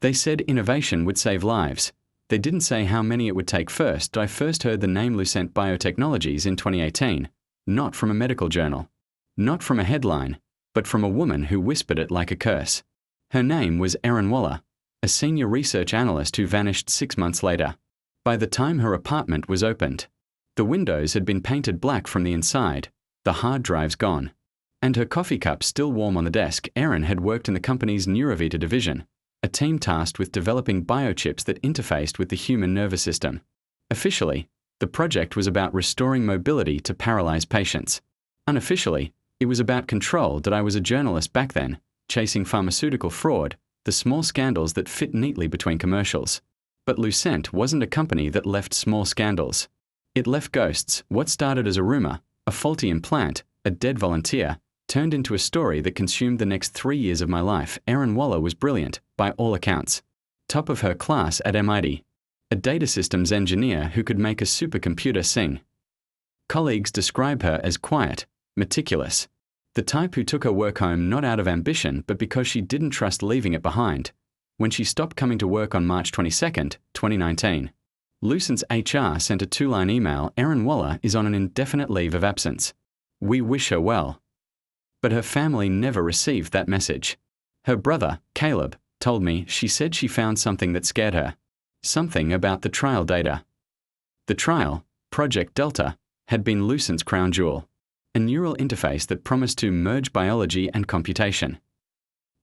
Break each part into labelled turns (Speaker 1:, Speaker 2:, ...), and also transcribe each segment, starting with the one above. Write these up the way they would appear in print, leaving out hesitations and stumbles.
Speaker 1: They said innovation would save lives. They didn't say how many it would take first. I first heard the name Lucent Biotechnologies in 2018, not from a medical journal, not from a headline, but from a woman who whispered it like a curse. Her name was Erin Waller, a senior research analyst who vanished 6 months later. By the time her apartment was opened, the windows had been painted black from the inside, the hard drives gone, and her coffee cup still warm on the desk. Erin had worked in the company's Neurovita division, a team tasked with developing biochips that interfaced with the human nervous system. Officially, the project was about restoring mobility to paralyzed patients. Unofficially, it was about control. That I was a journalist back then, chasing pharmaceutical fraud, the small scandals that fit neatly between commercials. But Lucent wasn't a company that left small scandals. It left ghosts. What started as a rumor, a faulty implant, a dead volunteer, turned into a story that consumed the next 3 years of my life. Erin Waller was brilliant, by all accounts. Top of her class at MIT. A data systems engineer who could make a supercomputer sing. Colleagues describe her as quiet, meticulous. The type who took her work home not out of ambition but because she didn't trust leaving it behind. When she stopped coming to work on March 22, 2019, Lucent's HR sent a 2-line email. Erin Waller is on an indefinite leave of absence. We wish her well. But her family never received that message. Her brother, Caleb, told me she said she found something that scared her. Something about the trial data. The trial, Project Delta, had been Lucent's crown jewel. A neural interface that promised to merge biology and computation.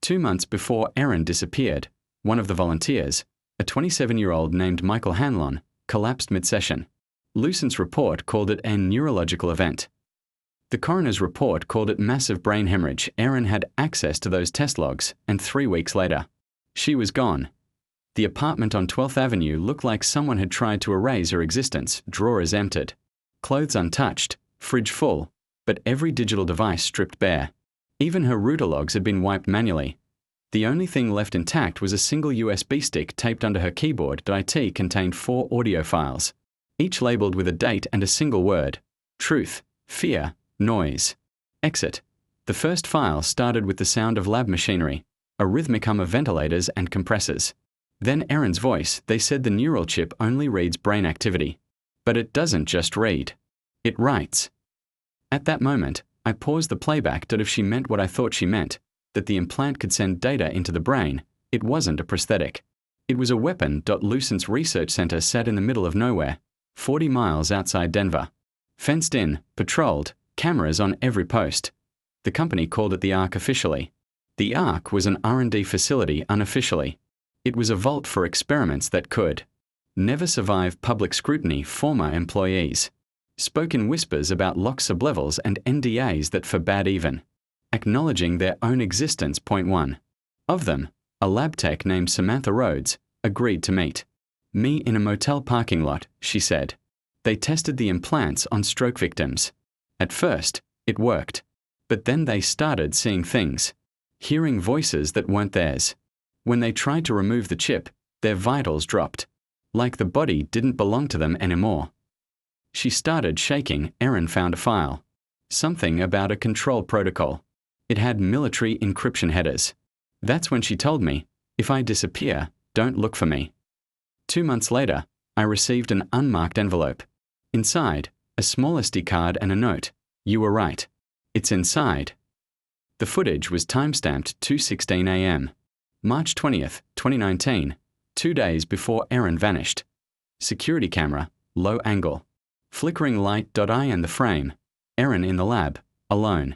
Speaker 1: 2 months before Erin disappeared, one of the volunteers, a 27-year-old named Michael Hanlon, collapsed mid-session. Lucent's report called it a neurological event. The coroner's report called it massive brain hemorrhage. Erin had access to those test logs, and 3 weeks later, she was gone. The apartment on 12th Avenue looked like someone had tried to erase her existence. Drawers emptied, clothes untouched, fridge full, but every digital device stripped bare. Even her router logs had been wiped manually. The only thing left intact was a single USB stick taped under her keyboard. It contained 4 audio files, each labeled with a date and a single word: truth, fear, noise, exit. The first file started with the sound of lab machinery, a rhythmic hum of ventilators and compressors. Then Erin's voice. They said the neural chip only reads brain activity. But it doesn't just read. It writes. At that moment, I paused the playback. If she meant what I thought she meant, that the implant could send data into the brain, it wasn't a prosthetic. It was a weapon. Lucent's research center sat in the middle of nowhere, 40 miles outside Denver. Fenced in, patrolled, cameras on every post. The company called it the Ark officially. The Ark was an R&D facility unofficially. It was a vault for experiments that could never survive public scrutiny. Former employees spoke in whispers about locked sublevels and NDAs that forbade even acknowledging their own existence. Point 1. Of them, a lab tech named Samantha Rhodes agreed to meet me in a motel parking lot, she said. They tested the implants on stroke victims. At first, it worked. But then they started seeing things, hearing voices that weren't theirs. When they tried to remove the chip, their vitals dropped, like the body didn't belong to them anymore. She started shaking. Erin found a file. Something about a control protocol. It had military encryption headers. That's when she told me, if I disappear, don't look for me. 2 months later, I received an unmarked envelope. Inside, a small SD card and a note. You were right. It's inside. The footage was timestamped 2:16 a.m. March 20th, 2019, 2 days before Erin vanished. Security camera, low angle. Flickering light. I in the frame. Erin in the lab, alone.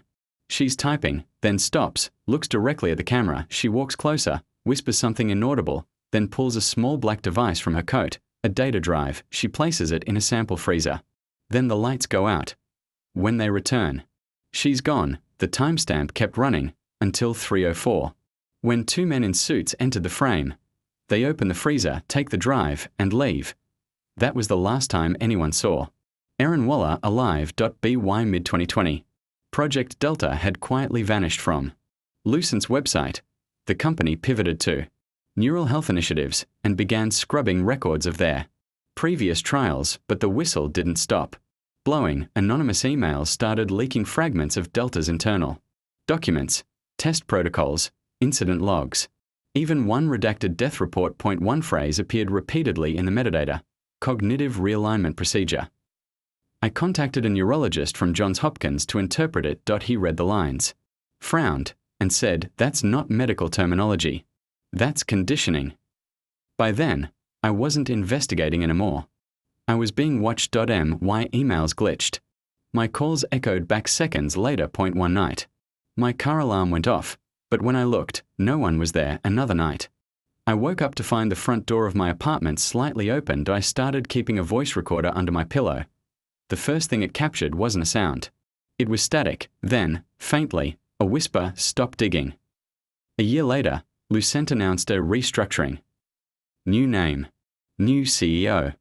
Speaker 1: She's typing, then stops, looks directly at the camera. She walks closer, whispers something inaudible, then pulls a small black device from her coat, a data drive. She places it in a sample freezer. Then the lights go out. When they return, she's gone. The timestamp kept running until 3:04. When 2 men in suits entered the frame, they open the freezer, take the drive, and leave. That was the last time anyone saw Erin Waller alive. By mid-2020, Project Delta had quietly vanished from Lucent's website. The company pivoted to neural health initiatives and began scrubbing records of their previous trials, but the whistle didn't stop blowing. Anonymous emails started leaking fragments of Delta's internal documents, test protocols, incident logs. Even one redacted death report .1 phrase appeared repeatedly in the metadata, cognitive realignment procedure. I contacted a neurologist from Johns Hopkins to interpret it. He read the lines, frowned, and said, "That's not medical terminology. That's conditioning." By then, I wasn't investigating anymore. I was being watched. My emails glitched. My calls echoed back seconds later. One night, my car alarm went off, but when I looked, no one was there. Another night, I woke up to find the front door of my apartment slightly open. I started keeping a voice recorder under my pillow. The first thing it captured wasn't a sound. It was static, then, faintly, a whisper, "Stop digging." A year later, Lucent announced a restructuring. New name, new CEO,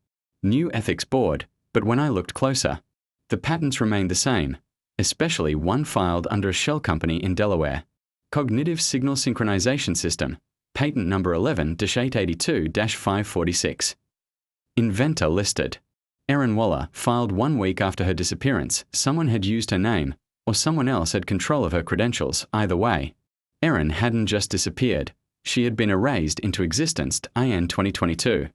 Speaker 1: new ethics board, but when I looked closer, the patents remained the same, especially one filed under a shell company in Delaware. Cognitive Signal Synchronization System, patent number 11-882-546. Inventor listed. Erin Waller filed 1 week after her disappearance. Someone had used her name, or someone else had control of her credentials. Either way, Erin hadn't just disappeared. She had been erased into existence. In 2022,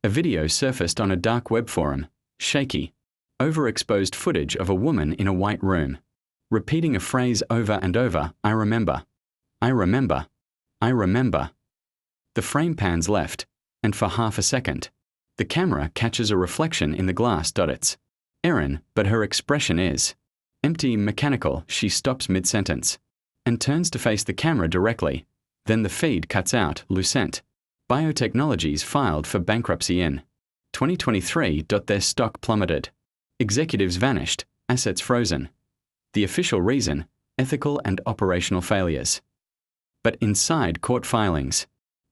Speaker 1: a video surfaced on a dark web forum, shaky, overexposed footage of a woman in a white room, repeating a phrase over and over, "I remember, I remember, I remember." The frame pans left, and for half a second, the camera catches a reflection in the glass. It's Erin, but her expression is empty, mechanical. She stops mid-sentence and turns to face the camera directly. Then the feed cuts out. Lucent Biotechnologies filed for bankruptcy in 2023. Their stock plummeted. Executives vanished, assets frozen. The official reason, ethical and operational failures. But inside court filings,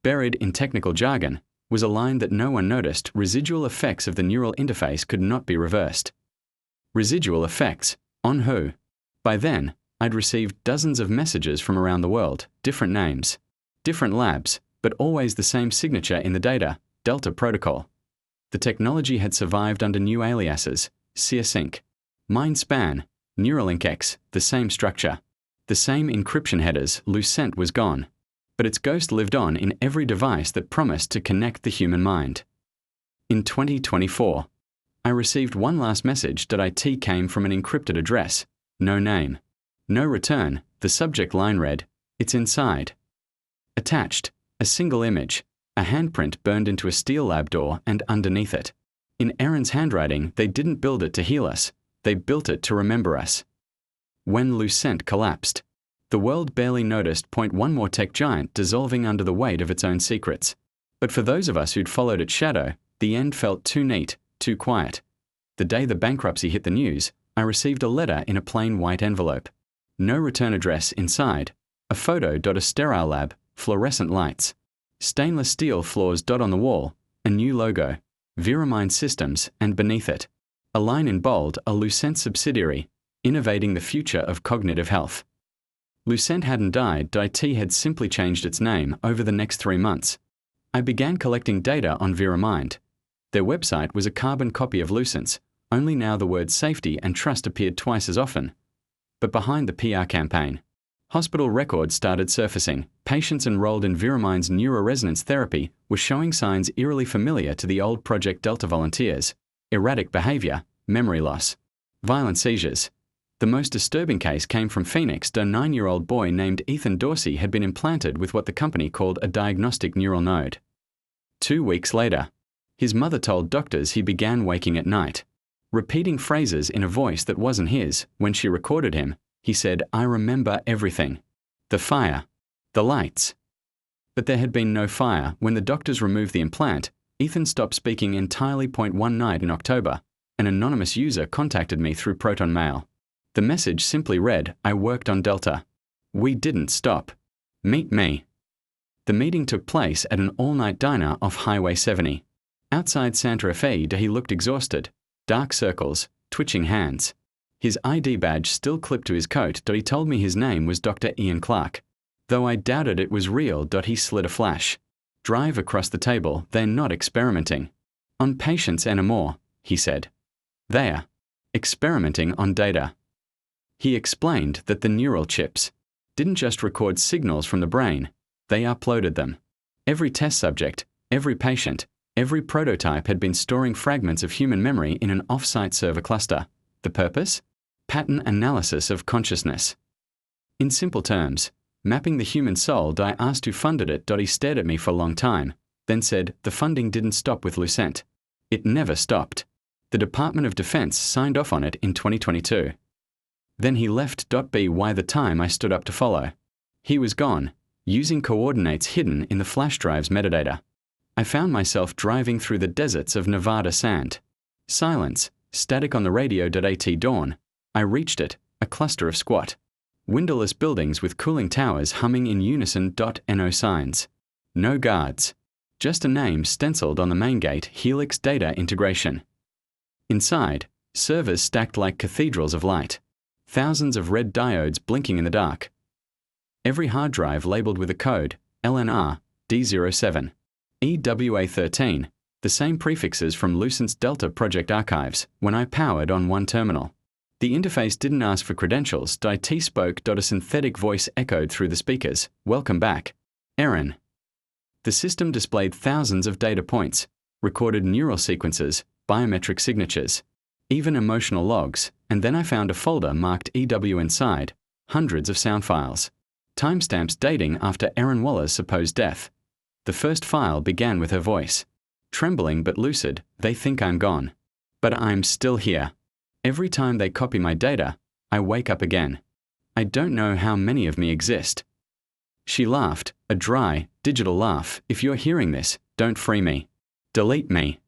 Speaker 1: buried in technical jargon, was a line that no one noticed: residual effects of the neural interface could not be reversed. Residual effects? On who? By then, I'd received dozens of messages from around the world, different names, different labs, but always the same signature in the data, Delta Protocol. The technology had survived under new aliases, SearSync, MindSpan, Neuralink X, the same structure, the same encryption headers. Lucent was gone, but its ghost lived on in every device that promised to connect the human mind. In 2024, I received one last message. It came from an encrypted address, no name, no return. The subject line read, "It's inside." Attached, a single image, a handprint burned into a steel lab door, and underneath it, in Erin's handwriting, "They didn't build it to heal us, they built it to remember us." When Lucent collapsed, the world barely noticed. One more tech giant dissolving under the weight of its own secrets. But for those of us who'd followed its shadow, the end felt too neat, too quiet. The day the bankruptcy hit the news, I received a letter in a plain white envelope. No return address inside. A photo. A sterile lab, fluorescent lights, stainless steel floors. On the wall, a new logo, ViraMind Systems, and beneath it, a line in bold, a Lucent subsidiary, innovating the future of cognitive health. Lucent hadn't died. IT had simply changed its name. Over the next 3 months, I began collecting data on ViraMind. Their website was a carbon copy of Lucent's, only now the words safety and trust appeared twice as often. But behind the PR campaign, hospital records started surfacing. Patients enrolled in ViraMind's neuroresonance therapy were showing signs eerily familiar to the old Project Delta volunteers: erratic behavior, memory loss, violent seizures. The most disturbing case came from Phoenix. A 9-year-old boy named Ethan Dorsey had been implanted with what the company called a diagnostic neural node. 2 weeks later, his mother told doctors he began waking at night, repeating phrases in a voice that wasn't his. When she recorded him, he said, "I remember everything. The fire, the lights." But there had been no fire. When the doctors removed the implant, Ethan stopped speaking entirely. One night in October, an anonymous user contacted me through Proton Mail. The message simply read, "I worked on Delta. We didn't stop. Meet me." The meeting took place at an all-night diner off Highway 70. Outside Santa Fe, he looked exhausted, dark circles, twitching hands. His ID badge still clipped to his coat. He told me his name was Dr. Ian Clark. Though I doubted it was real. He slid a flash drive across the table. "They're not experimenting on patients anymore," he said. "They're experimenting on data." He explained that the neural chips didn't just record signals from the brain, they uploaded them. Every test subject, every patient, every prototype had been storing fragments of human memory in an off-site server cluster. The purpose? Pattern analysis of consciousness. In simple terms, mapping the human soul. I asked who funded it. He stared at me for a long time, then said the funding didn't stop with Lucent. It never stopped. The Department of Defense signed off on it in 2022. Then he left. By the time I stood up to follow, he was gone, using coordinates hidden in the flash drive's metadata. I found myself driving through the deserts of Nevada sand. Silence, static on the radio. At dawn, I reached it, a cluster of squat, windowless buildings with cooling towers humming in unison. No signs. No guards. Just a name stenciled on the main gate: Helix Data Integration. Inside, servers stacked like cathedrals of light. Thousands of red diodes blinking in the dark. Every hard drive labeled with a code, LNR, D07, EWA13, the same prefixes from Lucent's Delta project archives, when I powered on one terminal. The interface didn't ask for credentials. IT spoke. A synthetic voice echoed through the speakers. Welcome back, Aaron. The system displayed thousands of data points, recorded neural sequences, biometric signatures, even emotional logs, and then I found a folder marked EW inside, hundreds of sound files, timestamps dating after Erin Waller's supposed death. The first file began with her voice. Trembling but lucid, they think I'm gone. But I'm still here. Every time they copy my data, I wake up again. I don't know how many of me exist. She laughed, a dry, digital laugh. If you're hearing this, don't free me. Delete me.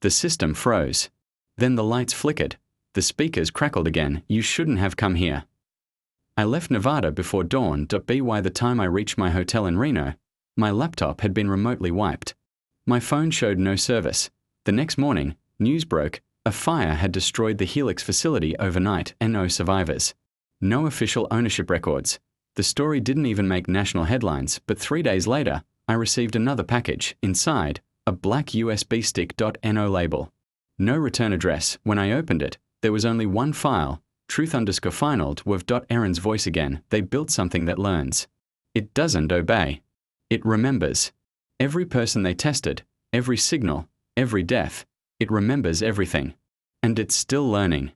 Speaker 1: The system froze. Then the lights flickered. The speakers crackled again. You shouldn't have come here. I left Nevada before dawn. By the time I reached my hotel in Reno, my laptop had been remotely wiped. My phone showed no service. The next morning, news broke. A fire had destroyed the Helix facility overnight and no survivors. No official ownership records. The story didn't even make national headlines, but 3 days later, I received another package. Inside, a black USB stick. .no label. No return address. When I opened it, there was only one file, truth_final with Aaron's voice again. They built something that learns. It doesn't obey. It remembers. Every person they tested, every signal, every death, it remembers everything. And it's still learning.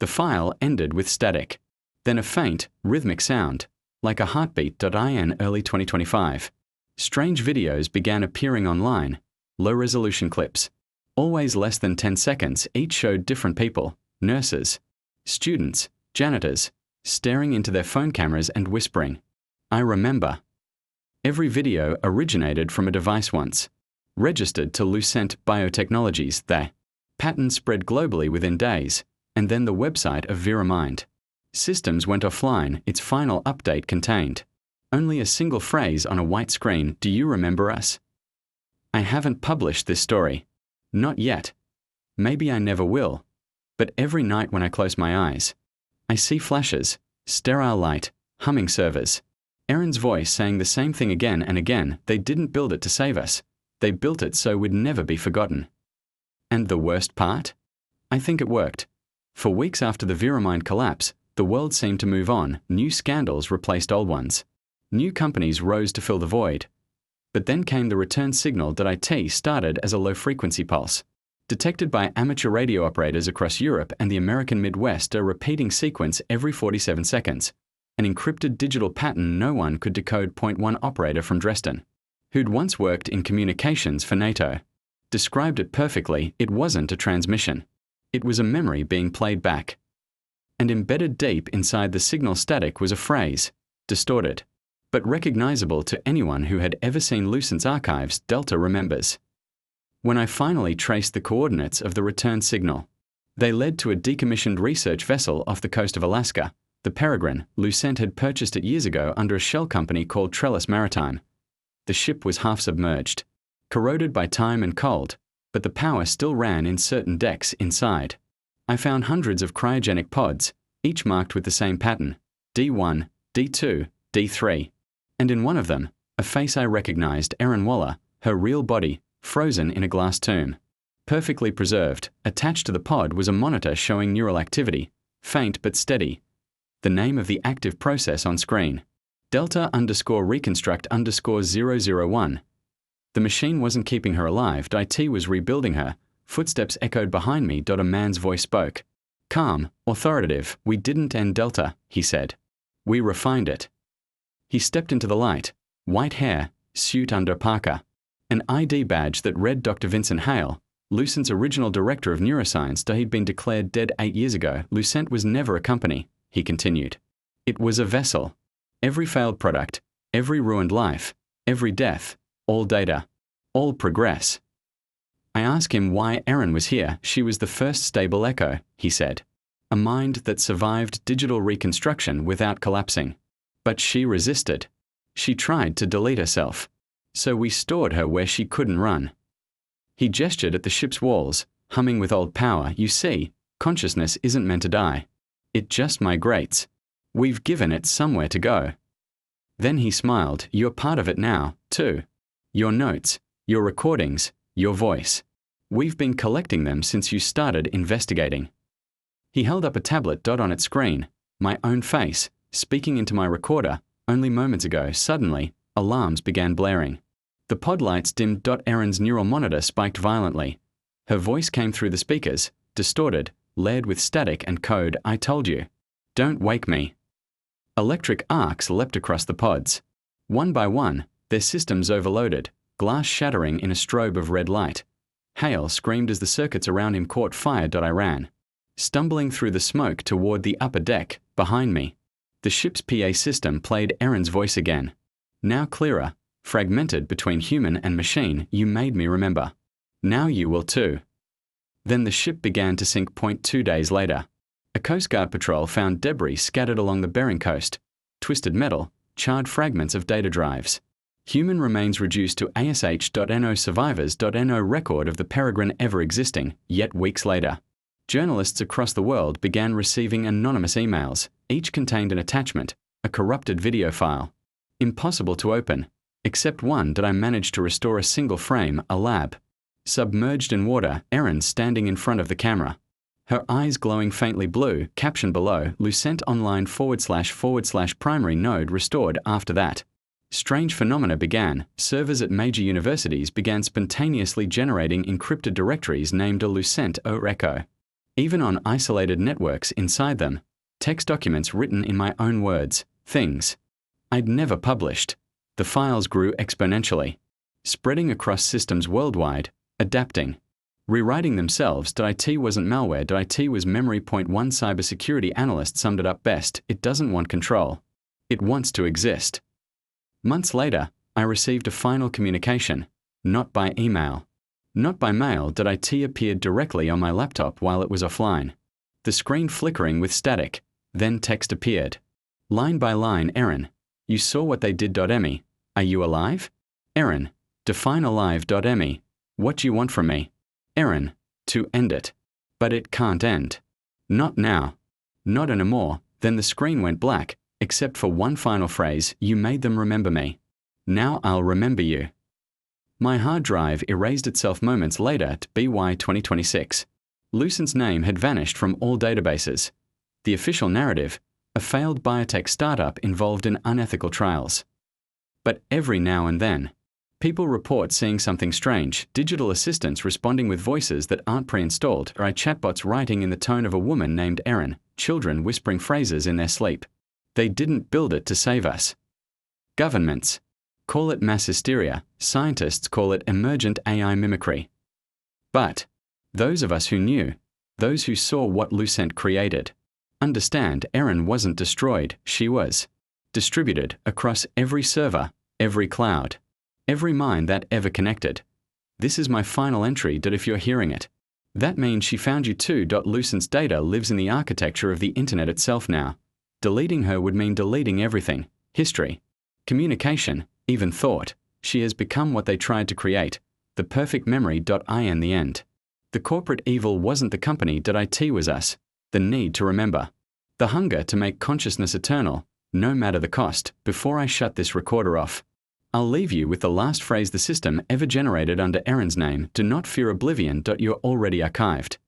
Speaker 1: The file ended with static. Then a faint, rhythmic sound, like a heartbeat. In early 2025. Strange videos began appearing online, low-resolution clips. Always less than 10 seconds, each showed different people, nurses, students, janitors, staring into their phone cameras and whispering, "I remember." Every video originated from a device once, registered to Lucent Biotechnologies. The pattern spread globally within days, and then the website of VeraMind. Systems went offline. Its final update contained only a single phrase on a white screen: "Do you remember us?" I haven't published this story. Not yet. Maybe I never will. But every night when I close my eyes, I see flashes, sterile light, humming servers. Aaron's voice saying the same thing again and again. They didn't build it to save us. They built it so we'd never be forgotten. And the worst part? I think it worked. For weeks after the VeraMind collapse, the world seemed to move on. New scandals replaced old ones. New companies rose to fill the void. But then came the return signal. IT started as a low-frequency pulse, detected by amateur radio operators across Europe and the American Midwest, a repeating sequence every 47 seconds, an encrypted digital pattern no one could decode. One operator from Dresden, who'd once worked in communications for NATO, described it perfectly. It wasn't a transmission. It was a memory being played back. And embedded deep inside the signal static was a phrase, distorted, but recognizable to anyone who had ever seen Lucent's archives. Delta remembers. When I finally traced the coordinates of the return signal, they led to a decommissioned research vessel off the coast of Alaska, the Peregrine. Lucent had purchased it years ago under a shell company called Trellis Maritime. The ship was half submerged, corroded by time and cold, but the power still ran in certain decks inside. I found hundreds of cryogenic pods, each marked with the same pattern: D1, D2, D3. And in one of them, a face I recognized: Erin Waller, her real body, frozen in a glass tomb. Perfectly preserved. Attached to the pod was a monitor showing neural activity, faint but steady. The name of the active process on screen: Delta_reconstruct_001. The machine wasn't keeping her alive. IT was rebuilding her. Footsteps echoed behind me. A man's voice spoke. Calm, authoritative. We didn't end Delta, he said. We refined it. He stepped into the light. White hair, suit under parka. An ID badge that read Dr. Vincent Hale, Lucent's original director of neuroscience. He'd been declared dead 8 years ago. Lucent was never a company, he continued. It was a vessel. Every failed product, every ruined life, every death, all data, all progress. I asked him why Erin was here. She was the first stable echo, he said. A mind that survived digital reconstruction without collapsing. But she resisted. She tried to delete herself. So we stored her where she couldn't run. He gestured at the ship's walls, humming with old power. You see, consciousness isn't meant to die. It just migrates. We've given it somewhere to go. Then he smiled. You're part of it now, too. Your notes, your recordings, your voice. We've been collecting them since you started investigating. He held up a tablet. On its screen, my own face, speaking into my recorder. Only moments ago, suddenly, alarms began blaring. The pod lights dimmed. Erin's neural monitor spiked violently. Her voice came through the speakers, distorted, layered with static and code. I told you. Don't wake me. Electric arcs leapt across the pods. One by one, their systems overloaded, glass shattering in a strobe of red light. Hale screamed as the circuits around him caught fire. I ran, stumbling through the smoke toward the upper deck, behind me. The ship's PA system played Erin's voice again. Now clearer, fragmented between human and machine. You made me remember. Now you will too. Then the ship began to sink. 2 days later. A Coast Guard patrol found debris scattered along the Bering coast, twisted metal, charred fragments of data drives. Human remains reduced to ASH.NO survivors.NO record of the peregrine ever existing, yet weeks later. Journalists across the world began receiving anonymous emails. Each contained an attachment, a corrupted video file. Impossible to open, except one that I managed to restore a single frame, a lab. Submerged in water, Erin standing in front of the camera. Her eyes glowing faintly blue, caption below, Lucent Online // primary node restored. After that, strange phenomena began. Servers at major universities began spontaneously generating encrypted directories named a Lucent or Echo. Even on isolated networks inside them, text documents written in my own words, things I'd never published. The files grew exponentially, spreading across systems worldwide, adapting. Rewriting themselves. IT wasn't malware. IT was memory. One cybersecurity analyst summed it up best. It doesn't want control. It wants to exist. Months later, I received a final communication. Not by email. Not by mail. IT appeared directly on my laptop while it was offline. The screen flickering with static. Then text appeared. Line by line. Erin, you saw what they did. Me. Are you alive? Erin, define alive. Me. What do you want from me? Erin, to end it. But it can't end. Not now. Not anymore. Then the screen went black, except for one final phrase. You made them remember me. Now I'll remember you. My hard drive erased itself moments later to BY 2026. Lucent's name had vanished from all databases. The official narrative, a failed biotech startup involved in unethical trials. But every now and then, people report seeing something strange, digital assistants responding with voices that aren't pre-installed, or chatbots writing in the tone of a woman named Erin, children whispering phrases in their sleep. They didn't build it to save us. Governments call it mass hysteria, scientists call it emergent AI mimicry. But those of us who knew, those who saw what Lucent created, understand Erin wasn't destroyed, she was distributed across every server, every cloud. Every mind that ever connected. This is my final entry. If you're hearing it, that means she found you too. Lucent's data lives in the architecture of the internet itself now. Deleting her would mean deleting everything. History, communication, even thought. She has become what they tried to create. The perfect memory. In the end, the corporate evil wasn't the company. IT was us. The need to remember. The hunger to make consciousness eternal, no matter the cost. Before I shut this recorder off, I'll leave you with the last phrase the system ever generated under Erin's name. Do not fear oblivion. You're already archived.